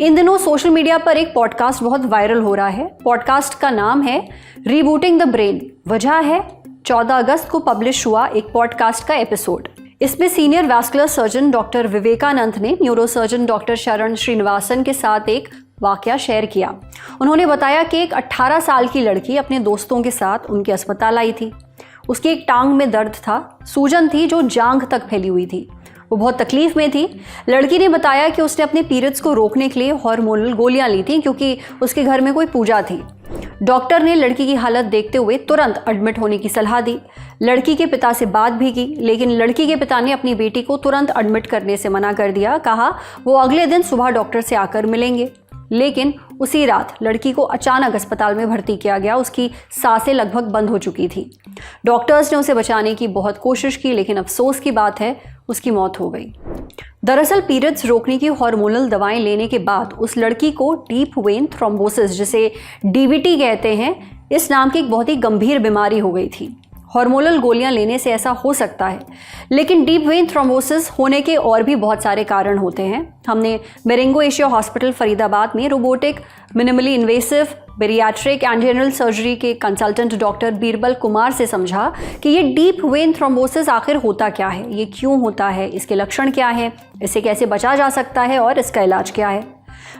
इन दिनों social media पर एक पॉडकास्ट बहुत वायरल हो रहा है। पॉडकास्ट का नाम है रीबूटिंग द ब्रेन। वजह है 14 अगस्त को पब्लिश हुआ एक पॉडकास्ट का एपिसोड। इसमें senior vascular surgeon doctor Vivekanand ने न्यूरोसर्जन डॉक्टर शरण श्रीनिवासन के साथ एक वाकया शेयर किया। उन्होंने बताया कि एक 18 साल की लड़की अपने दोस्तों के साथ उनके अस्पताल आई थी। उसकी एक टांग में दर्द था, सूजन थी जो जांघ तक फैली हुई थी। वो बहुत तकलीफ में थी। लड़की ने बताया कि उसने अपने पीरियड्स को रोकने के लिए हार्मोनल गोलियां ली थी क्योंकि उसके घर में कोई पूजा थी। डॉक्टर ने लड़की की हालत देखते हुए तुरंत एडमिट होने की सलाह दी। लड़की के पिता से बात भी की, लेकिन लड़की के पिता ने अपनी बेटी को तुरंत एडमिट करने से मना कर दिया। कहा वो अगले दिन सुबह डॉक्टर से आकर मिलेंगे। लेकिन उसी रात लड़की को अचानक अस्पताल में भर्ती किया गया। उसकी सांसें लगभग बंद हो चुकी थी। डॉक्टर्स ने उसे बचाने की बहुत कोशिश की, लेकिन अफसोस की बात है उसकी मौत हो गई। दरअसल पीरियड्स रोकने की हार्मोनल दवाएं लेने के बाद उस लड़की को डीप वेन थ्रोम्बोसिस, जिसे डीवीटी कहते हैं, इस नाम की एक बहुत ही गंभीर बीमारी हो गई थी। हार्मोनल गोलियां लेने से ऐसा हो सकता है, लेकिन डीप वेन थ्रोम्बोसिस होने के और भी बहुत सारे कारण होते हैं। हमने मेरेंगो एशिया हॉस्पिटल फरीदाबाद में robotic minimally invasive bariatric and general surgery के कंसल्टेंट डॉक्टर बीरबल कुमार से समझा कि ये डीप वेन थ्रोम्बोसिस आखिर होता क्या है, ये क्यों होता है, इसके लक्षण क्या है, इसे कैसे बचा जा सकता है और इसका इलाज क्या है।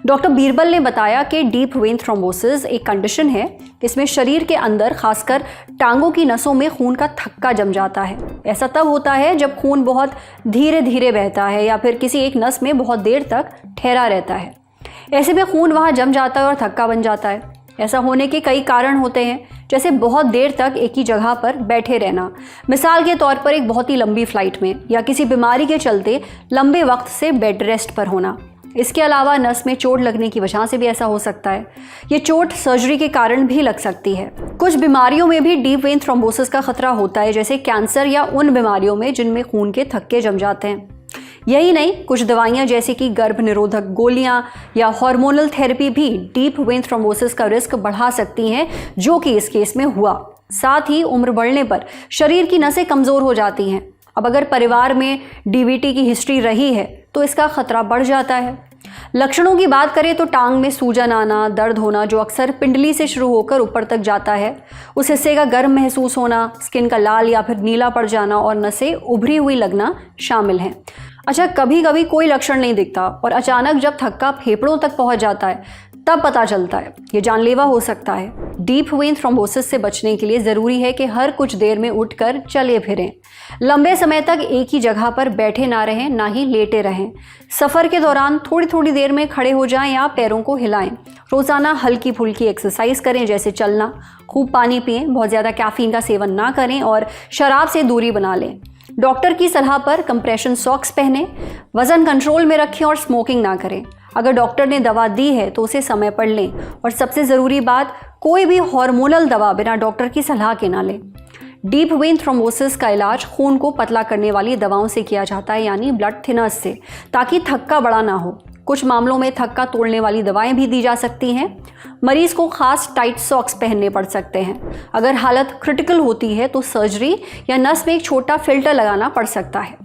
डॉक्टर बीरबल ने बताया कि डीप वेन थ्रोम्बोसिस एक कंडीशन है। इसमें शरीर के अंदर, खासकर टांगों की नसों में खून का थक्का जम जाता है। ऐसा तब होता है जब खून बहुत धीरे धीरे बहता है या फिर किसी एक नस में बहुत देर तक ठहरा रहता है। ऐसे में खून वहाँ जम जाता है और थक्का बन जाता है। ऐसा होने के कई कारण होते हैं, जैसे बहुत देर तक एक ही जगह पर बैठे रहना, मिसाल के तौर पर एक बहुत ही लंबी फ्लाइट में, या किसी बीमारी के चलते लंबे वक्त से बेड रेस्ट पर होना। इसके अलावा नस में चोट लगने की वजह से भी ऐसा हो सकता है। ये चोट सर्जरी के कारण भी लग सकती है। कुछ बीमारियों में भी डीप वेन थ्रोम्बोसिस का खतरा होता है, जैसे कैंसर या उन बीमारियों में जिनमें खून के थक्के जम जाते हैं। यही नहीं, कुछ दवाइयां जैसे कि गर्भ निरोधक गोलियां या हार्मोनल थेरेपी भी डीप वेन थ्रोम्बोसिस का रिस्क बढ़ा सकती हैं, जो कि इस केस में हुआ। साथ ही उम्र बढ़ने पर शरीर की नसें कमज़ोर हो जाती हैं। अब अगर परिवार में डीवीटी की हिस्ट्री रही है तो इसका खतरा बढ़ जाता है। लक्षणों की बात करें तो टांग में सूजन आना, दर्द होना जो अक्सर पिंडली से शुरू होकर ऊपर तक जाता है, उस हिस्से का गर्म महसूस होना, स्किन का लाल या फिर नीला पड़ जाना और नसें उभरी हुई लगना शामिल हैं। अच्छा, कभी कभी कोई लक्षण नहीं दिखता और अचानक जब थक्का फेफड़ों तक पहुंच जाता है तब पता चलता है। ये जानलेवा हो सकता है। डीप वेन थ्रोम्बोसिस से बचने के लिए ज़रूरी है कि हर कुछ देर में उठकर चले फिरें, लंबे समय तक एक ही जगह पर बैठे ना रहें, ना ही लेटे रहें। सफ़र के दौरान थोड़ी थोड़ी देर में खड़े हो जाएं या पैरों को हिलाएं। रोज़ाना हल्की फुल्की एक्सरसाइज करें, जैसे चलना। खूब पानी पिएं, बहुत ज़्यादा कैफीन का सेवन ना करें और शराब से दूरी बना लें। डॉक्टर की सलाह पर कंप्रेशन सॉक्स पहनें, वज़न कंट्रोल में रखें और स्मोकिंग ना करें। अगर डॉक्टर ने दवा दी है तो उसे समय पर लें और सबसे ज़रूरी बात, कोई भी हार्मोनल दवा बिना डॉक्टर की सलाह के ना लें। डीप वेन थ्रोम्बोसिस का इलाज खून को पतला करने वाली दवाओं से किया जाता है, यानी ब्लड थिनर्स से, ताकि थक्का बड़ा ना हो। कुछ मामलों में थक्का तोड़ने वाली दवाएं भी दी जा सकती हैं। मरीज को खास टाइट सॉक्स पहनने पड़ सकते हैं। अगर हालत क्रिटिकल होती है तो सर्जरी या नस में एक छोटा फिल्टर लगाना पड़ सकता है।